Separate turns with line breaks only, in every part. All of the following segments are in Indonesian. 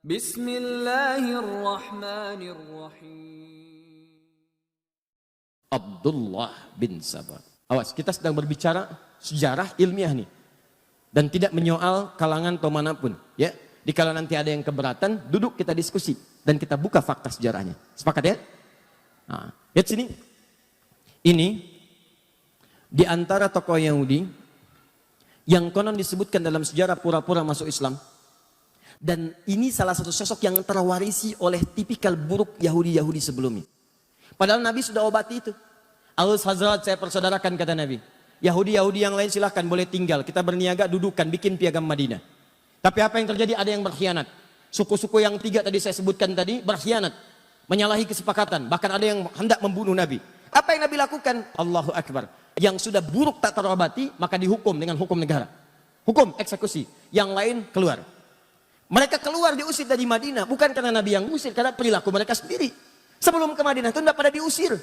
Bismillahirrahmanirrahim.
Abdullah bin Saba. Awas, kita sedang berbicara sejarah ilmiah nih. Dan tidak menyoal kalangan atau manapun. Ya, dikala nanti ada yang keberatan, duduk kita diskusi. Dan kita buka fakta sejarahnya. Sepakat ya? Nah, lihat sini. Ini, di antara tokoh Yahudi, yang konon disebutkan dalam sejarah pura-pura masuk Islam. Dan ini salah satu sosok yang terwarisi oleh tipikal buruk Yahudi-Yahudi sebelumnya. Padahal Nabi sudah obati itu. Aus Hazrat, saya persaudarakan kata Nabi. Yahudi-Yahudi yang lain silahkan boleh tinggal. Kita berniaga, dudukan, bikin piagam Madinah. Tapi apa yang terjadi? Ada yang berkhianat. Suku-suku yang 3 tadi saya sebutkan tadi berkhianat. Menyalahi kesepakatan. Bahkan ada yang hendak membunuh Nabi. Apa yang Nabi lakukan? Allahu Akbar. Yang sudah buruk tak terobati, maka dihukum dengan hukum negara. Hukum, eksekusi. Yang lain keluar. Mereka keluar diusir dari Madinah. Bukan karena Nabi yang usir, karena perilaku mereka sendiri. Sebelum ke Madinah itu tidak pada diusir.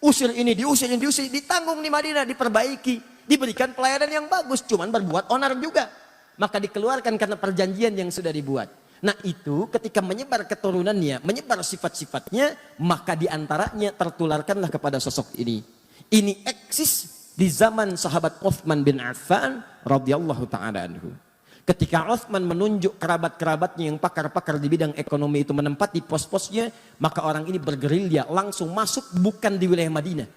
Usir ini, diusir ini, diusir. Ditanggung di Madinah, diperbaiki. Diberikan pelayanan yang bagus. Cuman berbuat onar juga. Maka dikeluarkan karena perjanjian yang sudah dibuat. Nah itu ketika menyebar keturunannya, menyebar sifat-sifatnya, maka diantaranya tertularkanlah kepada sosok ini. Ini eksis di zaman sahabat Uthman bin Affan radhiyallahu ta'ala anhu. Ketika Uthman menunjuk kerabat-kerabatnya yang pakar-pakar di bidang ekonomi itu menempati pos-posnya, maka orang ini bergerilya langsung masuk bukan di wilayah Madinah.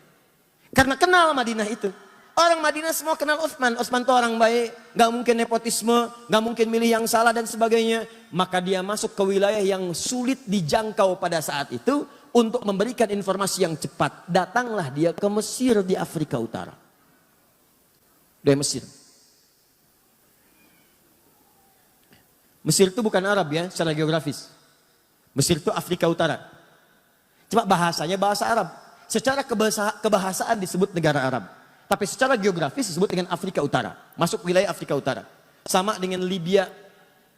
Karena kenal Madinah itu. Orang Madinah semua kenal Uthman. Uthman itu orang baik, gak mungkin nepotisme, gak mungkin milih yang salah dan sebagainya. Maka dia masuk ke wilayah yang sulit dijangkau pada saat itu untuk memberikan informasi yang cepat. Datanglah dia ke Mesir di Afrika Utara. Dari Mesir. Mesir itu bukan Arab ya, secara geografis. Mesir itu Afrika Utara. Cuma bahasanya bahasa Arab. Secara kebahasaan disebut negara Arab. Tapi secara geografis disebut dengan Afrika Utara. Masuk wilayah Afrika Utara. Sama dengan Libya,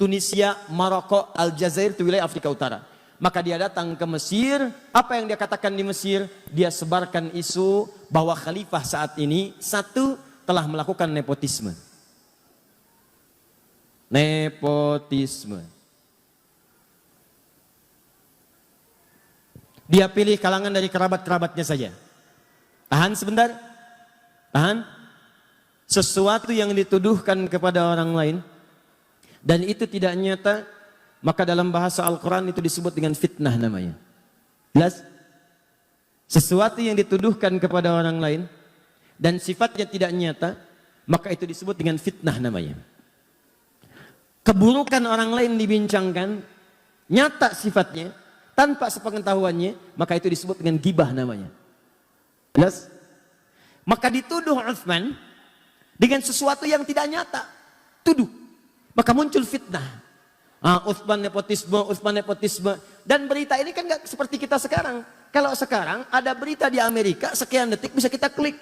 Tunisia, Maroko, Aljazair itu wilayah Afrika Utara. Maka dia datang ke Mesir. Apa yang dia katakan di Mesir? Dia sebarkan isu bahwa khalifah saat ini, satu, telah melakukan nepotisme. Nepotisme. Dia pilih kalangan dari kerabat-kerabatnya saja. Tahan sebentar. Tahan. Sesuatu yang dituduhkan kepada orang lain dan itu tidak nyata, maka dalam bahasa Al-Quran itu disebut dengan fitnah namanya. Jelas? Sesuatu yang dituduhkan kepada orang lain dan sifatnya tidak nyata, maka itu disebut dengan fitnah namanya. Keburukan orang lain dibincangkan, nyata sifatnya, tanpa sepengetahuannya, maka itu disebut dengan gibah namanya. Jelas? Maka dituduh Uthman dengan sesuatu yang tidak nyata. Tuduh. Maka muncul fitnah. Uthman nepotisme. Dan berita ini kan gak seperti kita sekarang. Kalau sekarang ada berita di Amerika, sekian detik bisa kita klik.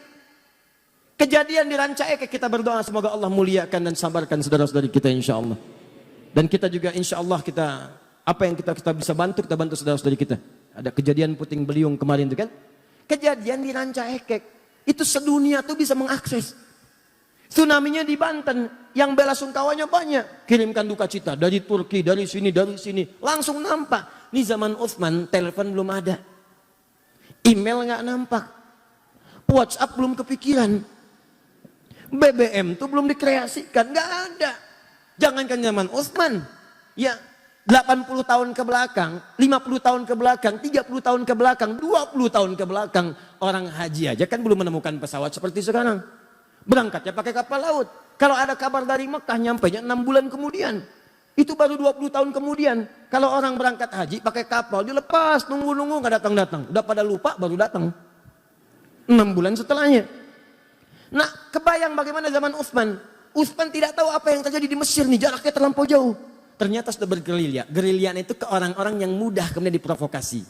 Kejadian di Rancaekek, kita berdoa semoga Allah muliakan dan sabarkan saudara-saudari kita insya Allah. Dan kita juga insya Allah apa yang kita bisa bantu, kita bantu saudara-saudari kita. Ada kejadian puting beliung kemarin itu kan. Kejadian di Rancaekek. Itu sedunia tuh bisa mengakses. Tsunami-nya di Banten, yang bela sungkawanya banyak. Kirimkan duka cita dari Turki, dari sini. Langsung nampak. Ini zaman Uthman, telepon belum ada. Email nggak nampak. WhatsApp belum kepikiran. BBM tuh belum dikreasikan, nggak ada. Jangankan zaman Uthman, ya 80 tahun ke belakang, 50 tahun ke belakang, 30 tahun ke belakang, 20 tahun ke belakang, orang haji aja kan belum menemukan pesawat seperti sekarang. Berangkatnya pakai kapal laut. Kalau ada kabar dari Mekah nyampainya 6 bulan kemudian. Itu baru 20 tahun kemudian. Kalau orang berangkat haji pakai kapal, dilepas, nunggu nggak datang-datang. Udah pada lupa baru datang. 6 bulan setelahnya. Nah, kebayang bagaimana zaman Uthman. Uthman tidak tahu apa yang terjadi di Mesir nih, jaraknya terlampau jauh. Ternyata sudah bergerilya. Gerilya itu ke orang-orang yang mudah kemudian diprovokasi.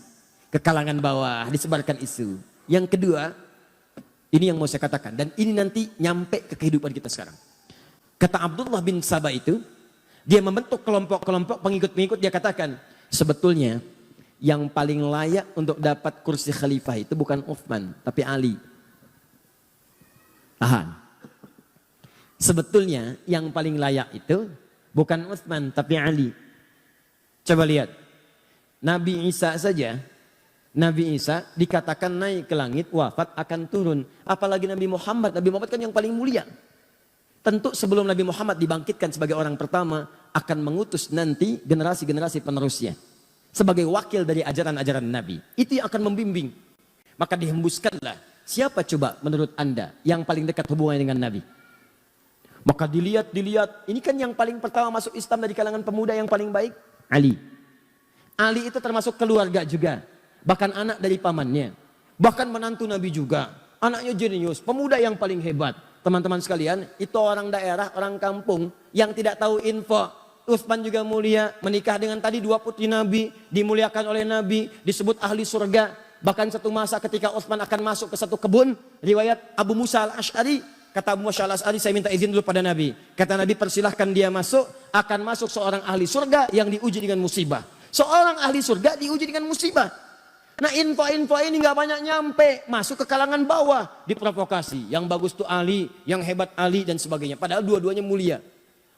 Ke kalangan bawah, disebarkan isu. Yang kedua, ini yang mau saya katakan. Dan ini nanti nyampe ke kehidupan kita sekarang. Kata Abdullah bin Saba itu, dia membentuk kelompok-kelompok pengikut-pengikut, dia katakan, sebetulnya yang paling layak untuk dapat kursi khalifah itu bukan Uthman, tapi Ali. Tahan. Sebetulnya yang paling layak itu bukan Uthman tapi Ali. Coba lihat. Nabi Isa saja, Nabi Isa dikatakan naik ke langit, wafat, akan turun. Apalagi Nabi Muhammad. Nabi Muhammad kan yang paling mulia. Tentu sebelum Nabi Muhammad dibangkitkan sebagai orang pertama, akan mengutus nanti generasi-generasi penerusnya. Sebagai wakil dari ajaran-ajaran Nabi. Itu yang akan membimbing. Maka dihembuskanlah. Siapa coba menurut Anda yang paling dekat hubungannya dengan Nabi? Maka dilihat. Ini kan yang paling pertama masuk Islam dari kalangan pemuda yang paling baik. Ali. Ali itu termasuk keluarga juga. Bahkan anak dari pamannya. Bahkan menantu Nabi juga. Anaknya jenius. Pemuda yang paling hebat. Teman-teman sekalian, itu orang daerah, orang kampung yang tidak tahu info. Utsman juga mulia, menikah dengan tadi 2 putri Nabi, dimuliakan oleh Nabi, disebut ahli surga. Bahkan satu masa ketika Utsman akan masuk ke satu kebun, riwayat Abu Musa al-Ash'ari, kata Abu Musa al-Ash'ari, saya minta izin dulu pada Nabi. Kata Nabi, persilahkan dia masuk, akan masuk seorang ahli surga yang diuji dengan musibah. Seorang ahli surga diuji dengan musibah. Nah info-info ini nggak banyak nyampe, masuk ke kalangan bawah, diprovokasi. Yang bagus tuh Ali, yang hebat Ali dan sebagainya. Padahal dua-duanya mulia.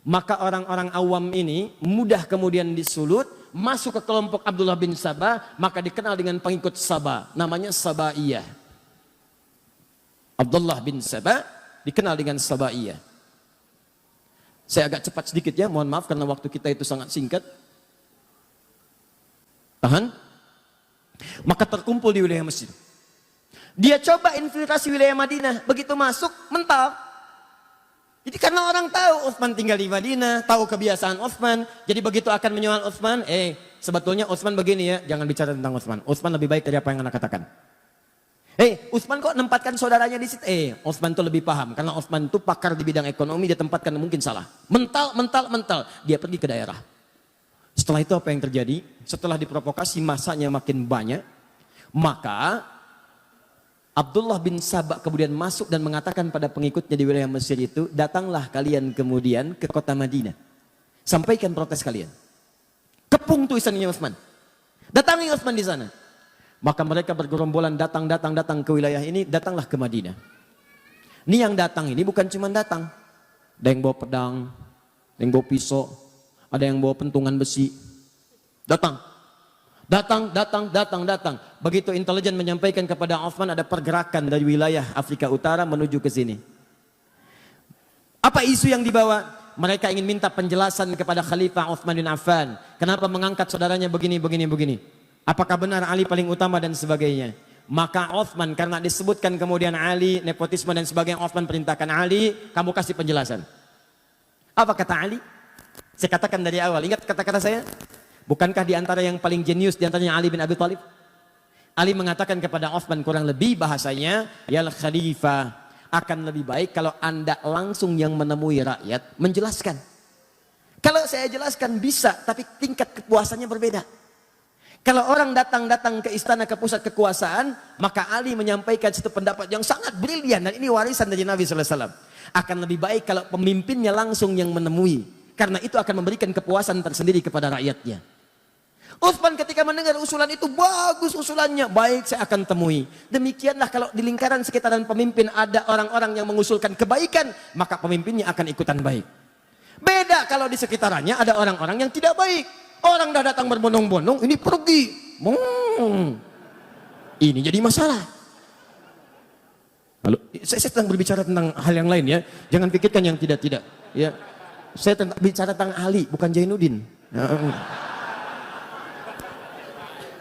Maka orang-orang awam ini mudah kemudian disulut, masuk ke kelompok Abdullah bin Sabah, maka dikenal dengan pengikut Sabah, namanya Sabaiyah. Abdullah bin Sabah dikenal dengan Sabaiyah. Saya agak cepat sedikit ya, mohon maaf karena waktu kita itu sangat singkat. Tahan. Maka terkumpul di wilayah Mesir. Dia coba infiltrasi wilayah Madinah. Begitu masuk, mental. Jadi karena orang tahu Utsman tinggal di Madinah, tahu kebiasaan Utsman. Jadi begitu akan menyoal Utsman, sebetulnya Utsman begini ya, jangan bicara tentang Utsman. Utsman lebih baik dari apa yang Anda katakan. Utsman kok nempatkan saudaranya di situ? Utsman itu lebih paham. Karena Utsman itu pakar di bidang ekonomi, dia tempatkan mungkin salah. Mental. Dia pergi ke daerah. Setelah itu apa yang terjadi? Setelah diprovokasi masanya makin banyak, maka Abdullah bin Sabah kemudian masuk dan mengatakan pada pengikutnya di wilayah Mesir itu, datanglah kalian kemudian ke kota Madinah. Sampaikan protes kalian. Kepung tulisannya Utsman. Datangi Utsman di sana. Maka mereka bergerombolan datang ke wilayah ini, datanglah ke Madinah. Ini yang datang ini bukan cuma datang. Ada yang bawa pedang, ada yang bawa pisau, ada yang bawa pentungan besi. Datang. Begitu intelijen menyampaikan kepada Utsman ada pergerakan dari wilayah Afrika Utara menuju ke sini. Apa isu yang dibawa? Mereka ingin minta penjelasan kepada Khalifah Utsman bin Affan. Kenapa mengangkat saudaranya begini. Apakah benar Ali paling utama dan sebagainya. Maka Utsman karena disebutkan kemudian Ali, nepotisme dan sebagainya, Utsman perintahkan Ali, kamu kasih penjelasan. Apa kata Ali? Saya katakan dari awal, ingat kata-kata saya? Bukankah di antara yang paling jenius di antaranya Ali bin Abi Thalib? Ali mengatakan kepada Utsman kurang lebih bahasanya, ya Khalifah, akan lebih baik kalau Anda langsung yang menemui rakyat menjelaskan. Kalau saya jelaskan bisa, tapi tingkat kepuasannya berbeda. Kalau orang datang ke istana, ke pusat kekuasaan, maka Ali menyampaikan satu pendapat yang sangat brilian, dan ini warisan dari Nabi SAW. Akan lebih baik kalau pemimpinnya langsung yang menemui. Karena itu akan memberikan kepuasan tersendiri kepada rakyatnya. Utsman ketika mendengar usulan itu, bagus usulannya, baik saya akan temui. Demikianlah kalau di lingkaran sekitaran pemimpin ada orang-orang yang mengusulkan kebaikan, maka pemimpinnya akan ikutan baik. Beda kalau di sekitarannya ada orang-orang yang tidak baik. Orang dah datang berbondong-bondong, ini pergi. Ini jadi masalah. Lalu, saya sedang berbicara tentang hal yang lain ya. Jangan pikirkan yang tidak-tidak. Ya. Saya bicara tentang Ali, bukan Jainuddin.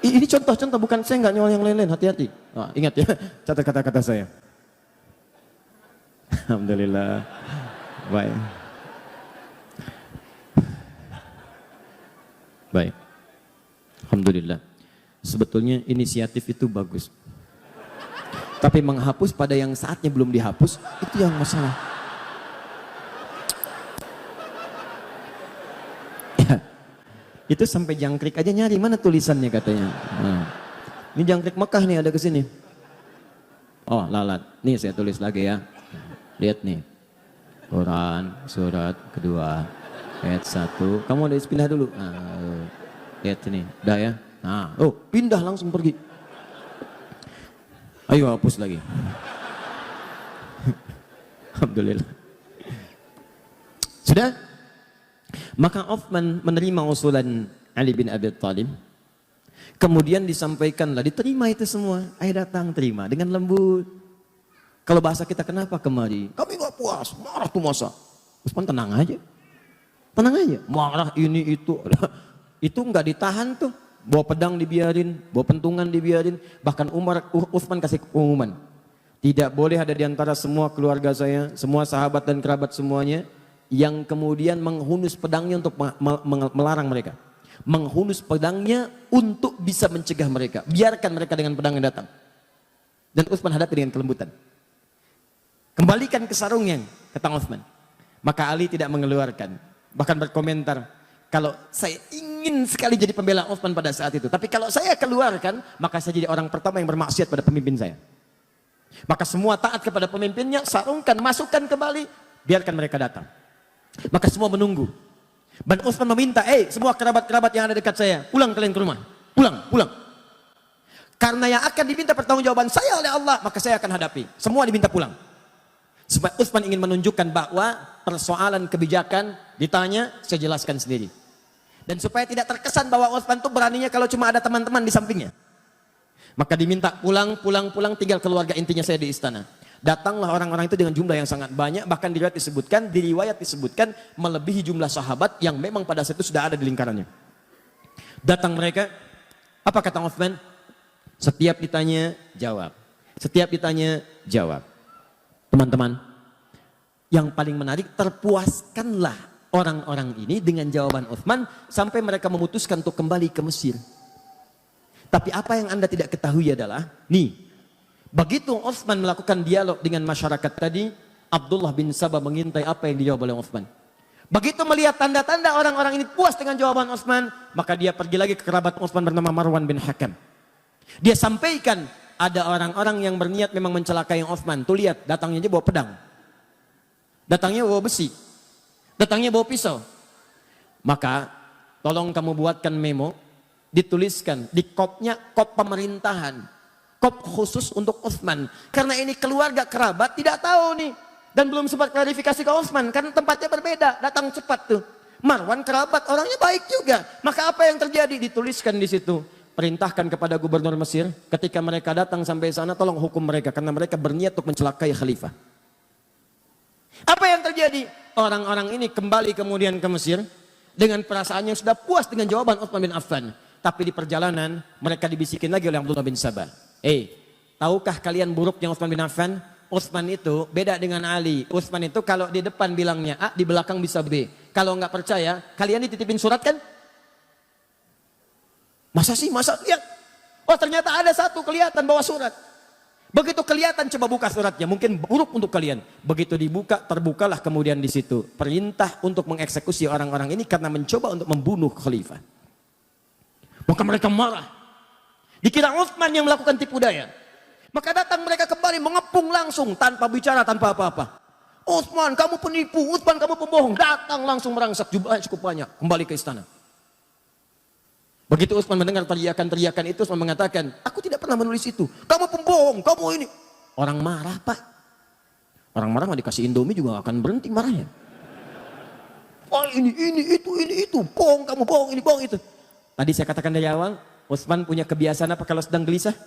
Ini contoh-contoh, bukan saya nggak nyolong yang lain-lain, hati-hati. Ingat ya, catat kata-kata saya. Alhamdulillah. Baik. Alhamdulillah. Sebetulnya inisiatif itu bagus. Tapi menghapus pada yang saatnya belum dihapus, itu yang masalah. Itu sampai jangkrik aja nyari, mana tulisannya katanya. Ini jangkrik Mekah nih, ada ke sini. Oh lalat, nih saya tulis lagi ya. Lihat nih. Quran surat kedua ayat 1. Kamu ada pindah dulu. Lihat sini, udah ya. Pindah langsung pergi. Ayo hapus lagi. Alhamdulillah. Sudah? Maka Utsman menerima usulan Ali bin Abi Thalib. Kemudian disampaikanlah, diterima itu semua. Ayo datang, terima dengan lembut. Kalau bahasa kita, kenapa kemari? Kami nggak puas, marah tuh masa. Utsman tenang aja. Tenang aja, marah ini itu. Itu nggak ditahan tuh. Bawa pedang dibiarin, bawa pentungan dibiarin. Bahkan Utsman kasih pengumuman. Tidak boleh ada di antara semua keluarga saya, semua sahabat dan kerabat semuanya, yang kemudian menghunus pedangnya untuk melarang mereka. Menghunus pedangnya untuk bisa mencegah mereka. Biarkan mereka dengan pedangnya datang. Dan Utsman hadapi dengan kelembutan. Kembalikan ke sarungnya, kata Utsman. Maka Ali tidak mengeluarkan. Bahkan berkomentar, kalau saya ingin sekali jadi pembela Utsman pada saat itu. Tapi kalau saya keluarkan, maka saya jadi orang pertama yang bermaksiat pada pemimpin saya. Maka semua taat kepada pemimpinnya, sarungkan, masukkan kembali, biarkan mereka datang. Maka semua menunggu. Dan Utsman meminta, semua kerabat-kerabat yang ada dekat saya, pulang kalian ke rumah. Pulang. Karena yang akan diminta pertanggungjawaban saya oleh Allah, maka saya akan hadapi. Semua diminta pulang. Supaya Utsman ingin menunjukkan bahwa persoalan kebijakan ditanya, saya jelaskan sendiri. Dan supaya tidak terkesan bahwa Utsman itu beraninya kalau cuma ada teman-teman di sampingnya. Maka diminta pulang, tinggal keluarga intinya saya di istana. Datanglah orang-orang itu dengan jumlah yang sangat banyak, bahkan di riwayat disebutkan melebihi jumlah sahabat yang memang pada saat itu sudah ada di lingkarannya. Datang mereka, apa kata Utsman? Setiap ditanya, jawab. Setiap ditanya, jawab. Teman-teman, yang paling menarik, terpuaskanlah orang-orang ini dengan jawaban Utsman sampai mereka memutuskan untuk kembali ke Mesir. Tapi apa yang Anda tidak ketahui adalah, begitu Utsman melakukan dialog dengan masyarakat tadi, Abdullah bin Sabah mengintai apa yang dijawab oleh Utsman. Begitu melihat tanda-tanda orang-orang ini puas dengan jawaban Utsman, maka dia pergi lagi ke kerabat Utsman bernama Marwan bin Hakam. Dia sampaikan, ada orang-orang yang berniat memang mencelakai Utsman. Tuh lihat, datangnya aja bawa pedang. Datangnya bawa besi. Datangnya bawa pisau. Maka tolong kamu buatkan memo, dituliskan di kopnya, kop pemerintahan, kop khusus untuk Utsman. Karena ini keluarga kerabat tidak tahu nih, dan belum sempat klarifikasi ke Utsman karena tempatnya berbeda, datang cepat tuh. Marwan kerabat, orangnya baik juga. Maka apa yang terjadi? Dituliskan di situ. Perintahkan kepada gubernur Mesir, ketika mereka datang sampai sana, tolong hukum mereka karena mereka berniat untuk mencelakai khalifah. Apa yang terjadi? Orang-orang ini kembali kemudian ke Mesir dengan perasaan yang sudah puas dengan jawaban Utsman bin Affan. Tapi di perjalanan mereka dibisikin lagi oleh Abdullah bin Sabah. Tahukah kalian buruknya Utsman bin Affan? Utsman itu beda dengan Ali. Utsman itu kalau di depan bilangnya A, di belakang bisa B. Kalau nggak percaya, kalian dititipin surat kan? Masa sih? Masa lihat? Oh ternyata ada satu kelihatan bawa surat. Begitu kelihatan, coba buka suratnya. Mungkin buruk untuk kalian. Begitu dibuka, terbukalah kemudian di situ perintah untuk mengeksekusi orang-orang ini karena mencoba untuk membunuh khalifah. Maka mereka marah. Dikira Utsman yang melakukan tipu daya. Maka datang mereka kembali mengepung langsung tanpa bicara, tanpa apa-apa. Utsman kamu penipu, Utsman kamu pembohong. Datang langsung merangsak, jumlahnya cukup banyak. Kembali ke istana. Begitu Utsman mendengar teriakan-teriakan itu, Utsman mengatakan, aku tidak pernah menulis itu. Kamu pembohong, kamu ini. Orang marah pak. Orang marah nggak dikasih Indomie juga akan berhenti marahnya. Oh ini itu. Bohong kamu, bohong ini, bohong itu. Tadi saya katakan dari awal, Utsman punya kebiasaan apa kalau sedang gelisah?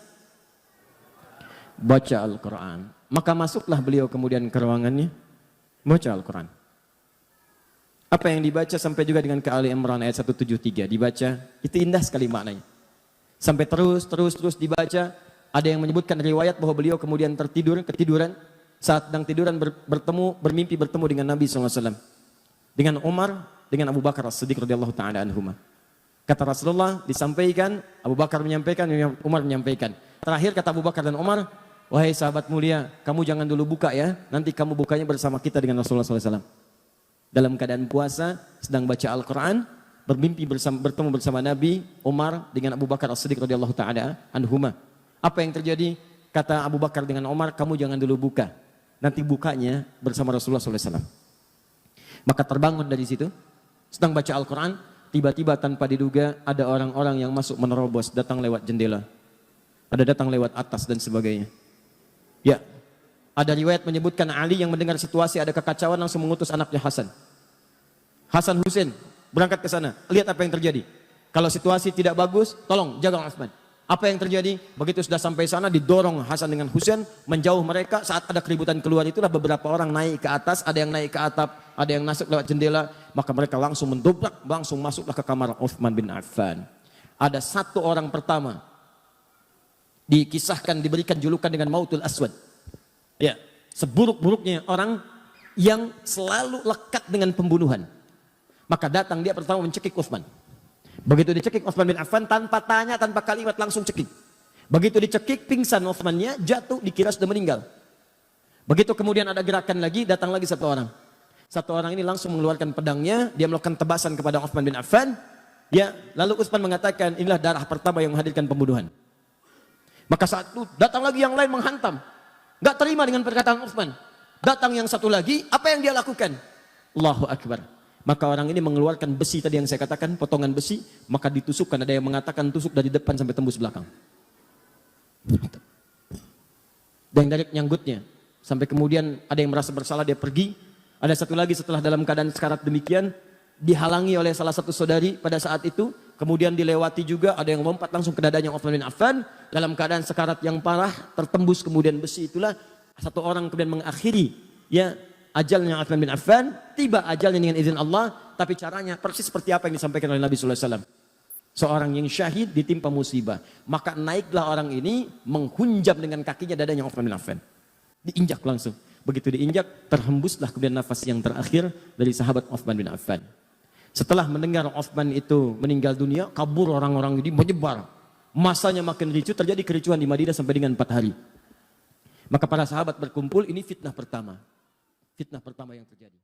Baca Al-Quran. Maka masuklah beliau kemudian ke ruangannya, baca Al-Quran. Apa yang dibaca sampai juga dengan ke Ali Imran ayat 173 dibaca, itu indah sekali maknanya. Sampai terus dibaca, ada yang menyebutkan riwayat bahwa beliau kemudian ketiduran, saat sedang tiduran bermimpi bertemu dengan Nabi SAW. Dengan Umar, dengan Abu Bakar As-Siddiq radhiyallahu ta'ala anhuma. Kata Rasulullah disampaikan, Abu Bakar menyampaikan, Umar menyampaikan. Terakhir kata Abu Bakar dan Umar, wahai sahabat mulia, kamu jangan dulu buka ya, nanti kamu bukanya bersama kita dengan Rasulullah SAW. Dalam keadaan puasa, sedang baca Al-Quran, bertemu bersama Nabi, Umar dengan Abu Bakar As-Siddiq radhiyallahu ta'ala anhuma. Apa yang terjadi? Kata Abu Bakar dengan Umar, kamu jangan dulu buka. Nanti bukanya bersama Rasulullah SAW. Maka terbangun dari situ, sedang baca Al-Quran, tiba-tiba tanpa diduga ada orang-orang yang masuk menerobos, datang lewat jendela. Ada datang lewat atas dan sebagainya. Ya. Ada riwayat menyebutkan Ali yang mendengar situasi ada kekacauan langsung mengutus anaknya Hasan. Hasan Husain berangkat ke sana. Lihat apa yang terjadi. Kalau situasi tidak bagus, tolong jaga Utsman. Apa yang terjadi? Begitu sudah sampai sana, didorong Hasan dengan Husain menjauh mereka. Saat ada keributan keluar itulah beberapa orang naik ke atas, ada yang naik ke atap, ada yang masuk lewat jendela. Maka mereka langsung mendobrak, langsung masuklah ke kamar Utsman bin Affan. Ada satu orang pertama dikisahkan diberikan julukan dengan Mautul Aswad. Ya, seburuk-buruknya orang yang selalu lekat dengan pembunuhan. Maka datang dia pertama mencekik Utsman. Begitu dicekik Utsman bin Affan, tanpa tanya, tanpa kalimat, langsung cekik. Begitu dicekik, pingsan Utsmannya, jatuh, dikira sudah meninggal. Begitu kemudian ada gerakan lagi, datang lagi satu orang. Satu orang ini langsung mengeluarkan pedangnya, dia melakukan tebasan kepada Utsman bin Affan. Ya, lalu Utsman mengatakan, inilah darah pertama yang menghadirkan pembunuhan. Maka saat itu datang lagi yang lain menghantam. Gak terima dengan perkataan Utsman. Datang yang satu lagi, apa yang dia lakukan? Allahu Akbar. Maka orang ini mengeluarkan besi tadi yang saya katakan, potongan besi, maka ditusukkan. Ada yang mengatakan tusuk dari depan sampai tembus belakang. Dan dari nyanggutnya. Sampai kemudian ada yang merasa bersalah, dia pergi. Ada satu lagi setelah dalam keadaan sekarat demikian, dihalangi oleh salah satu saudari pada saat itu. Kemudian dilewati juga, ada yang lompat langsung ke dadanya Utsman bin Affan. Dalam keadaan sekarat yang parah, tertembus kemudian besi itulah. Satu orang kemudian mengakhiri, ya, ajalnya Utsman bin Affan, tiba ajalnya dengan izin Allah, tapi caranya persis seperti apa yang disampaikan oleh Nabi sallallahu alaihi wasallam. Seorang yang syahid ditimpa musibah, maka naiklah orang ini menghunjam dengan kakinya dadanya Utsman bin Affan. Diinjak langsung. Begitu diinjak, terhembuslah kemudian nafas yang terakhir dari sahabat Utsman bin Affan. Setelah mendengar Utsman itu meninggal dunia, kabur orang-orang ini menyebar. Masanya makin ricuh, terjadi kericuhan di Madinah sampai dengan 4 hari. Maka para sahabat berkumpul, ini fitnah pertama. Fitnah pertama yang terjadi.